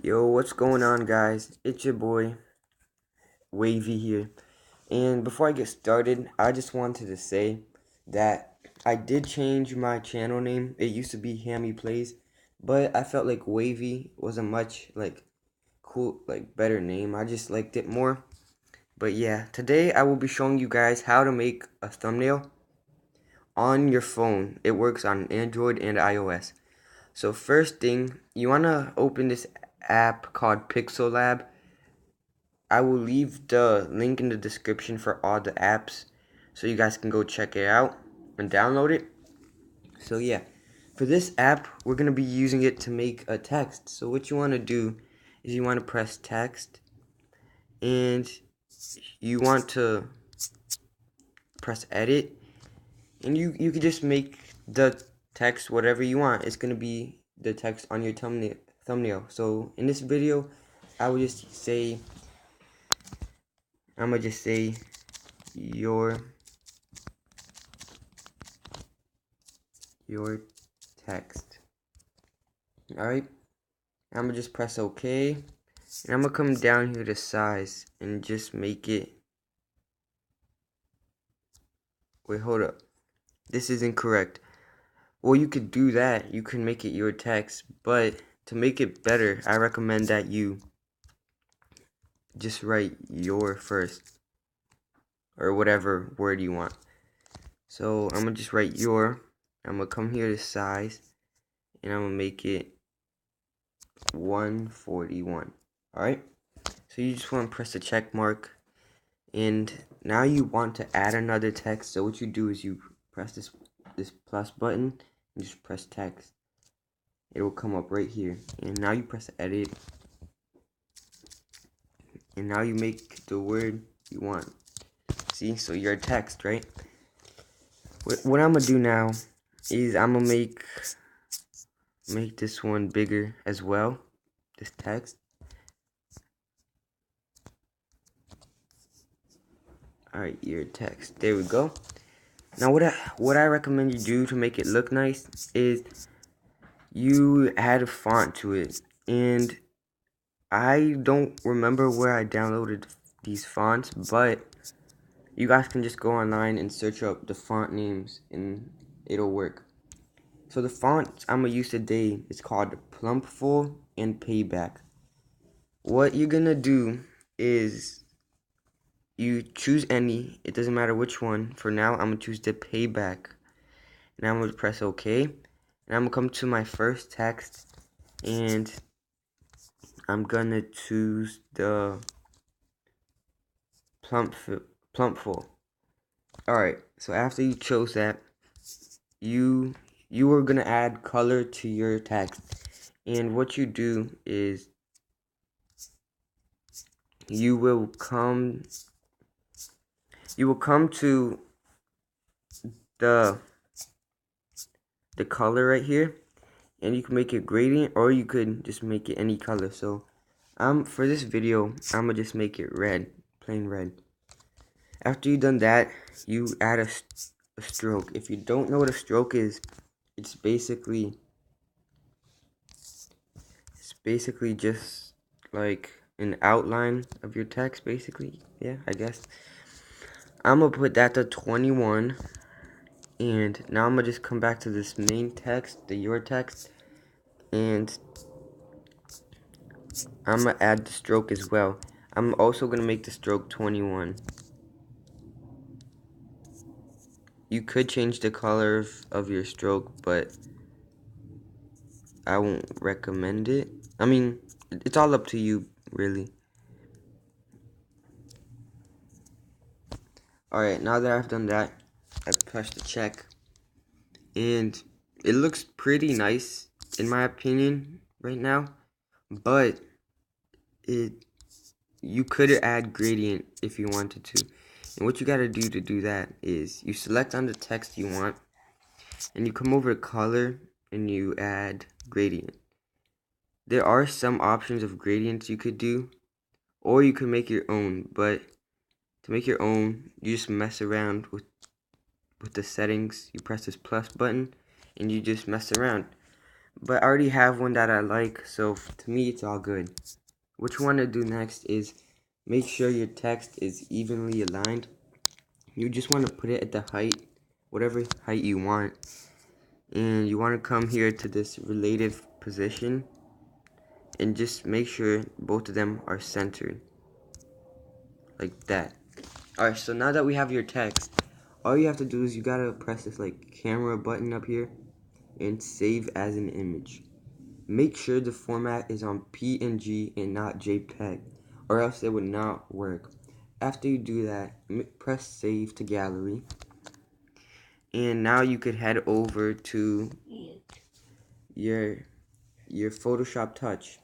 Yo, what's going on, guys? It's your boy, Wavy here. And before I get started, I just wanted to say that I did change my channel name. It used to be Hammy Plays, but I felt like Wavy was a much better name. I just liked it more. But yeah, today I will be showing you guys how to make a thumbnail on your phone. It works on Android and iOS. So first thing, you want to open this app called Pixel Lab. I will leave the link in the description for all the apps so you guys can go check it out and download it. So yeah, for this app, we're going to be using it to make a text. So what you want to do is you want to press text and you want to press edit, and you can just make the text whatever you want. It's going to be the text on your thumbnail. So in this video, I'm going to just say your text. Alright, I'm gonna just press OK, and I'm gonna come down here to size and just make it. Wait, hold up. This is incorrect. Well, you could do that. You can make it your text, but to make it better, I recommend that you just write your first, or whatever word you want. So I'm gonna just write your. I'm gonna come here to size, and I'm gonna make it 141. Alright, so you just want to press the check mark, and now you want to add another text. So what you do is you press this plus button and just press text. It will come up right here, and now you press edit, and now you make the word you want. See, so your text, right? What I'm gonna do now is I'm gonna make this one bigger as well, this text. Alright, your text. There we go. Now what I recommend you do to make it look nice is you add a font to it. And I don't remember where I downloaded these fonts, but you guys can just go online and search up the font names and it'll work. So the font I'm gonna use today is called Plumpful and Payback. What you're gonna do is you choose any, it doesn't matter which one. For now, I'm gonna choose the Payback, and I'm gonna press OK, and I'm gonna come to my first text, and I'm gonna choose the Plumpful. Alright, so after you chose that, you are gonna add color to your text, and what you do is you will come to the color right here, and you can make it gradient, or you could just make it any color. So for this video, I'm gonna just make it red, plain red. After you've done that, you add a stroke. If you don't know what a stroke is, it's basically just like an outline of your text, basically. Yeah, I guess. I'm gonna put that to 21, and now I'm gonna just come back to this main text, the your text, and I'm gonna add the stroke as well. I'm also gonna make the stroke 21. You could change the color of your stroke, but I won't recommend it. I mean, it's all up to you, really. Alright, now that I've done that, I press the check, and it looks pretty nice, in my opinion, right now, but you could add gradient if you wanted to. And what you gotta do to do that is you select on the text you want, and you come over to color and you add gradient. There are some options of gradients you could do, or you could make your own, but to make your own, you just mess around with the settings. You press this plus button and you just mess around. but I already have one that I like, so to me it's all good. What you want to do next is make sure your text is evenly aligned. You just want to put it at the height, whatever height you want, and you want to come here to this relative position and just make sure both of them are centered like that. Alright, so now that we have your text, all you have to do is you gotta press this like camera button up here and save as an image. Make sure the format is on PNG and not JPEG, or else it would not work. After you do that, press save to gallery, and now you could head over to your Photoshop Touch.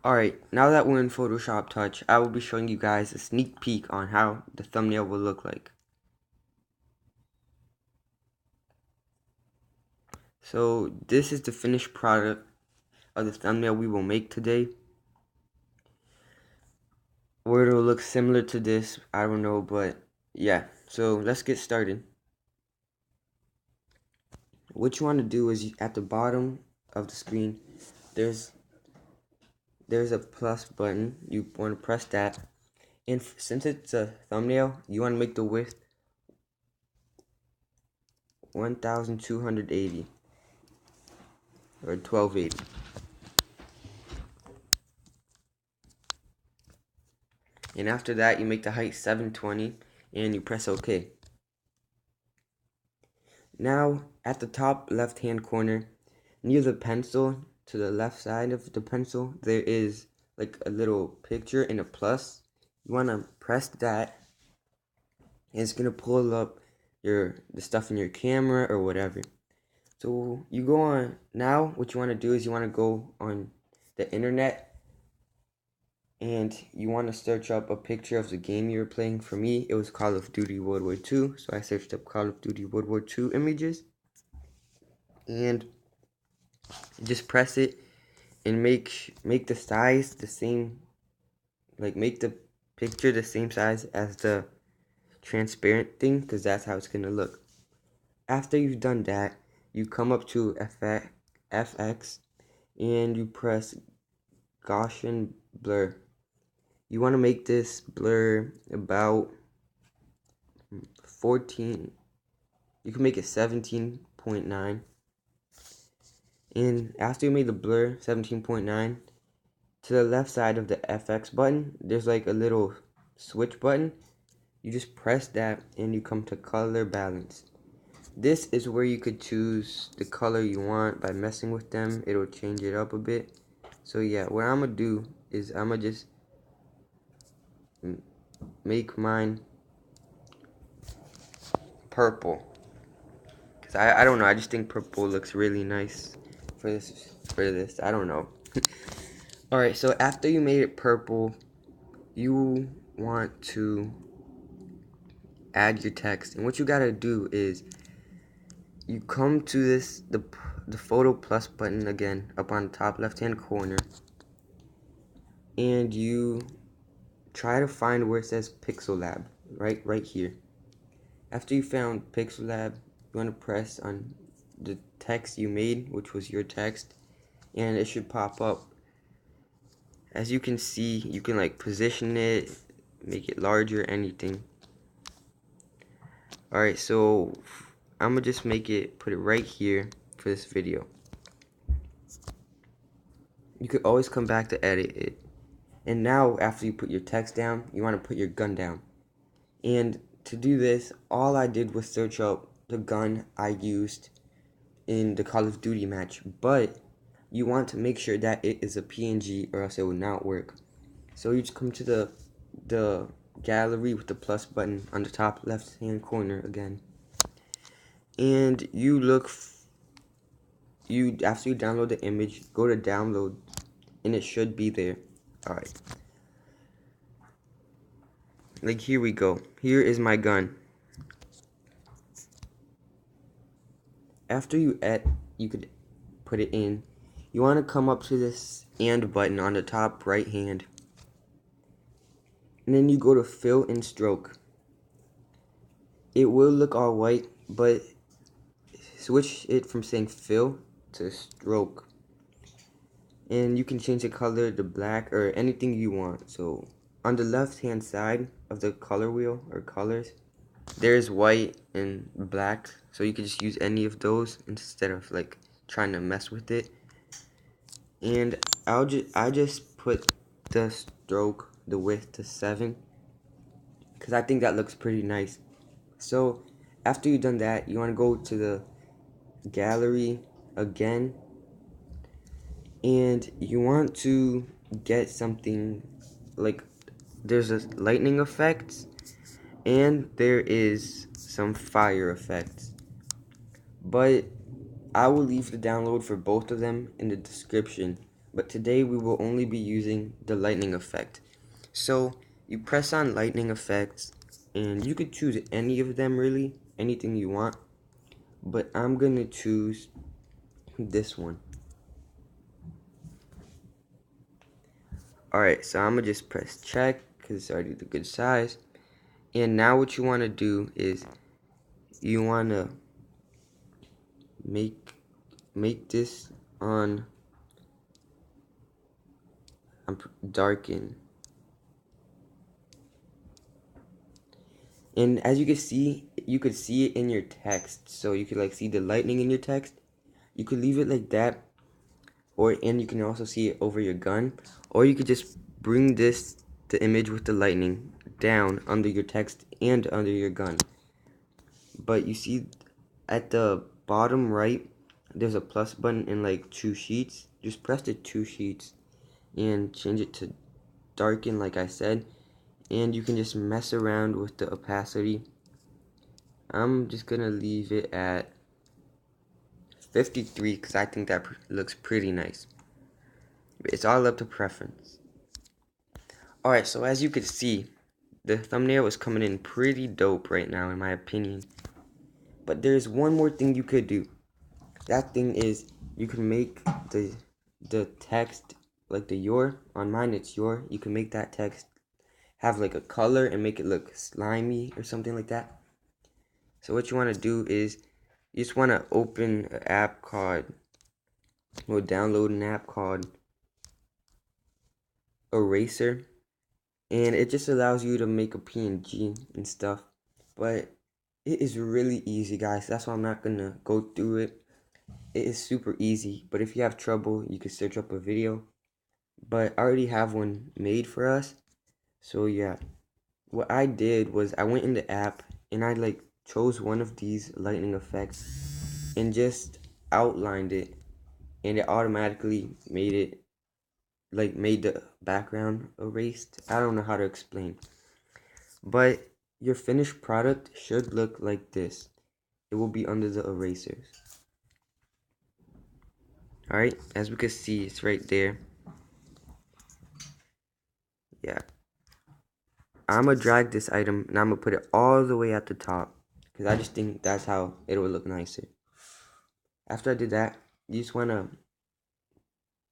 Alright, now that we're in Photoshop Touch, I will be showing you guys a sneak peek on how the thumbnail will look like. So this is the finished product of the thumbnail we will make today. Where it'll look similar to this, I don't know, but yeah. So let's get started. What you want to do is at the bottom of the screen, there's a plus button. You want to press that, and since it's a thumbnail, you want to make the width 1280 or 1280. And after that, you make the height 720 and you press OK. Now, at the top left hand corner, near the pencil, to the left side of the pencil, there is like a little picture and a plus. You want to press that, and it's going to pull up the stuff in your camera or whatever. So you go on, now what you want to do is you want to go on the internet and you want to search up a picture of the game you were playing. For me, it was Call of Duty World War II, so I searched up Call of Duty World War II images, and just press it and make the size the same, like make the picture the same size as the transparent thing, because that's how it's going to look. After you've done that, you come up to FX and you press Gaussian blur. You want to make this blur about 14, you can make it 17.9. And after you made the blur 17.9, to the left side of the FX button, there's like a little switch button. You just press that and you come to color balance. This is where you could choose the color you want by messing with them. It'll change it up a bit. So yeah, what I'm gonna do is I'm gonna just make mine purple, cause I don't know, I just think purple looks really nice for this. I don't know. Alright, so after you made it purple, you want to add your text, and what you gotta do is you come to the photo plus button again up on the top left hand corner, and you try to find where it says Pixel Lab, right here. After you found Pixel Lab, you want to press on the text you made, which was your text, and it should pop up. As you can see, you can like position it, make it larger, anything. Alright, so I'm gonna just put it right here for this video. You could always come back to edit it. And now, after you put your text down, you want to put your gun down. And to do this, all I did was search up the gun I used in the Call of Duty match. But you want to make sure that it is a PNG or else it will not work. So you just come to the gallery with the plus button on the top left hand corner again. And you after you download the image, go to download, and it should be there. Alright. Like, here we go. Here is my gun. After you could put it in. You want to come up to this and button on the top right hand. and then you go to fill and stroke. It will look all white, but switch it from saying fill to stroke. And you can change the color to black or anything you want. So on the left hand side of the color wheel or colors, there's white and black, so you can just use any of those instead of like trying to mess with it. And I just put the stroke, the width to 7, because I think that looks pretty nice. So after you've done that, you want to go to the gallery again, and you want to get something like, there's a lightning effect and there is some fire effects, but I will leave the download for both of them in the description. But today we will only be using the lightning effect. So you press on lightning effects, and you could choose any of them, really anything you want, but I'm gonna choose this one. Alright, so I'm gonna just press check because it's already the good size. And now what you want to do is you want to make this on darken. And as you can see, you could see it in your text. So you could like see the lightning in your text. You could leave it like that, and you can also see it over your gun, or you could just bring the image with the lightning down under your text and under your gun. But you see at the bottom right, there's a plus button and like 2 sheets. Just press the 2 sheets and change it to darken like I said, and you can just mess around with the opacity. I'm just gonna leave it at 53 because I think that looks pretty nice. It's all up to preference. Alright, so as you can see, the thumbnail is coming in pretty dope right now in my opinion. But there's one more thing you could do. That thing is, you can make the text like the your. On mine it's your. You can make that text have like a color and make it look slimy or something like that. So what you want to do is you just want to open an app called, or download an app called Eraser, and it just allows you to make a PNG and stuff. But it is really easy, guys. That's why I'm not gonna go through it. It is super easy, but if you have trouble, you can search up a video. But I already have one made for us. So yeah, what I did was I went in the app and I like chose one of these lightning effects and just outlined it, and it automatically made the background erased. I don't know how to explain, but your finished product should look like this. It will be under the erasers. Alright, as we can see, it's right there. Yeah, I'm gonna drag this item and I'm gonna put it all the way at the top because I just think that's how it will look nicer. After I did that, you just wanna,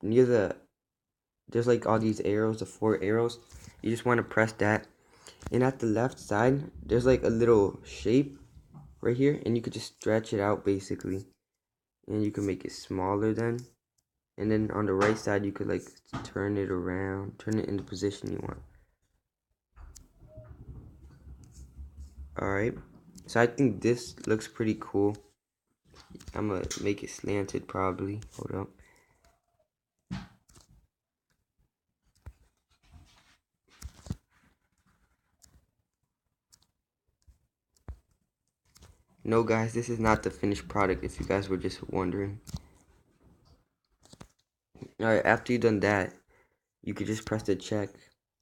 near there's like all these arrows, the 4 arrows. You just wanna press that, and at the left side, there's like a little shape right here, and you could just stretch it out basically, and you can make it smaller then. And then on the right side, you could like turn it around, turn it in the position you want. Alright, so I think this looks pretty cool. I'm gonna make it slanted probably. Hold up. No guys, this is not the finished product if you guys were just wondering. Alright, after you've done that, you could just press the check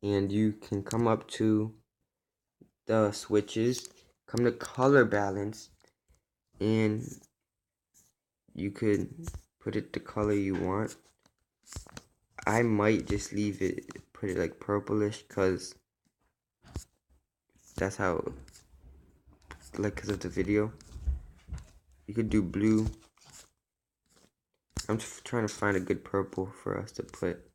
and you can come up to the switches, come to color balance, and you could put it the color you want. I might just leave it, put it like purplish, because that's how, like, because of the video. You could do blue. I'm just trying to find a good purple for us to put.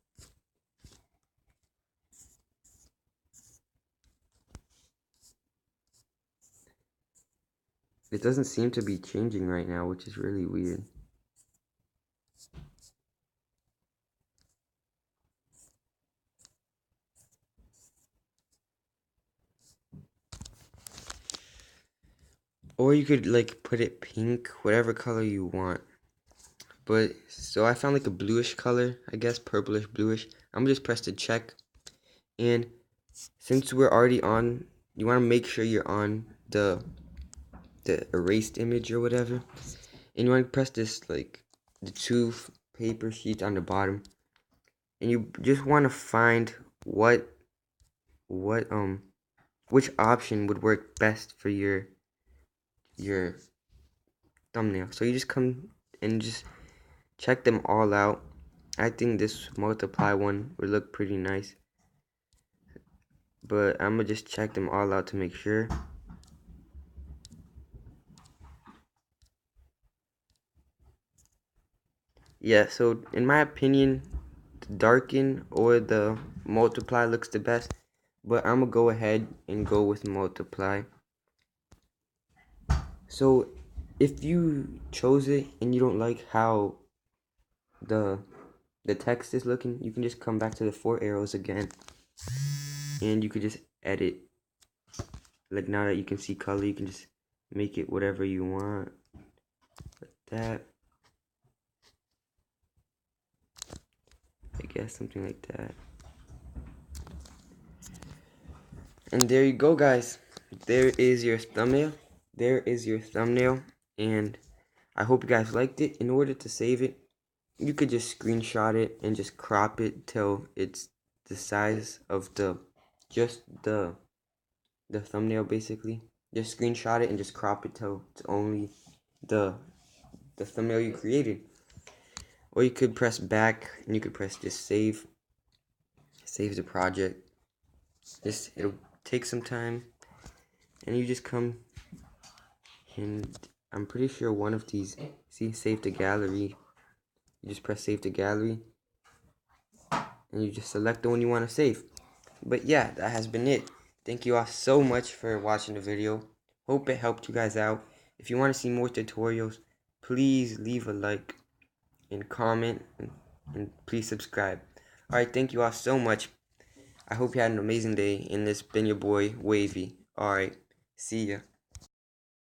It doesn't seem to be changing right now, which is really weird. Or you could like put it pink, whatever color you want. But so I found like a bluish color, I guess, purplish bluish. I'm gonna just press the check. And since we're already on, you want to make sure you're on the erased image or whatever. And you want to press this like the two paper sheets on the bottom. And you just want to find what which option would work best for your thumbnail. So you just come and just check them all out. I think this multiply one would look pretty nice. But I'm going to just check them all out to make sure. Yeah, so in my opinion, the darken or the multiply looks the best. But I'm going to go ahead and go with multiply. So if you chose it and you don't like how the text is looking, you can just come back to the 4 arrows again. And you could just edit. Like now that you can see color, you can just make it whatever you want. Like that. I guess something like that. And there you go, guys. There is your thumbnail. There is your thumbnail. And I hope you guys liked it. In order to save it, you could just screenshot it and just crop it till it's the size of just the thumbnail, basically. Just screenshot it and just crop it till it's only the thumbnail you created. Or you could press back and you could press just save. Save the project. It'll take some time. And you just come and I'm pretty sure one of these, see, save to gallery. You just press save to gallery. And you just select the one you want to save. But yeah, that has been it. Thank you all so much for watching the video. Hope it helped you guys out. If you want to see more tutorials, please leave a like and comment and please subscribe. Alright, thank you all so much. I hope you had an amazing day, and this been your boy, Wavy. Alright, see ya.